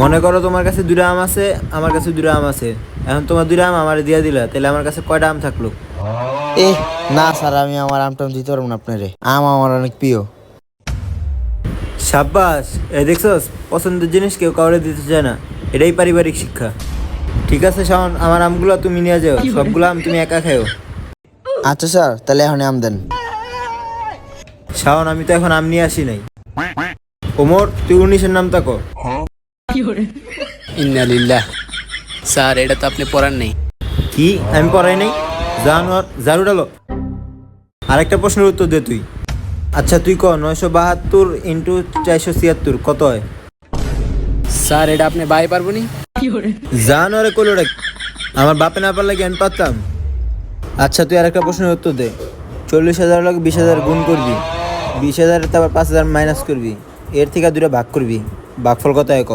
মনে করো তোমার কাছে দুইটা আম আছে, আমার কাছে দুইটা আম আছে। এখন তোমার দুইটা আম আমার দিয়া দিলা, তাহলে আমার কাছে কয়টা আম থাকলো? এ না স্যার, আমি আমার আমটাম দিতে পারবো না আপনারে। আম আমার অনেক প্রিয়। সাব্বাস, এই দেখছস, পছন্দের জিনিস কেউ কাউরে দিতে চায় না, এটাই পারিবারিক শিক্ষা। ঠিক আছে শাওন, আমার আমগুলো তুমি নিয়ে যাও, সবগুলো আম তুমি একা খাও। আচ্ছা স্যার, তাহলে এখন আম দেন। শাওন, আমি তো এখন আম নিয়ে আসি নাই। ওমর, তুই 19-এর নাম তাকো। ইন্নালিল্লাহ। স্যার, এটা তো আপনি পড়ার নেই। কি আমি পড়াই নাই? জানোয়ার, ঝাড়ু ডালো। আরেকটা প্রশ্নের উত্তর দে তুই। আচ্ছা তুই ক, 972 ইন্টু 476 কত হয়? স্যার, এটা আপনি বাই পারবো নি? জানোয়ারে কইলো রে, আমার বাপে না পারলে কি আমি পারতাম? আচ্ছা তুই আরেকটা প্রশ্নের উত্তর দে। 40,000 লোক 20,000 গুণ করবি, 20,000 তারপর 5,000 মাইনাস করবি, এর থেকে দুটো ভাগ করবি, ভাগফল কত হয় ক?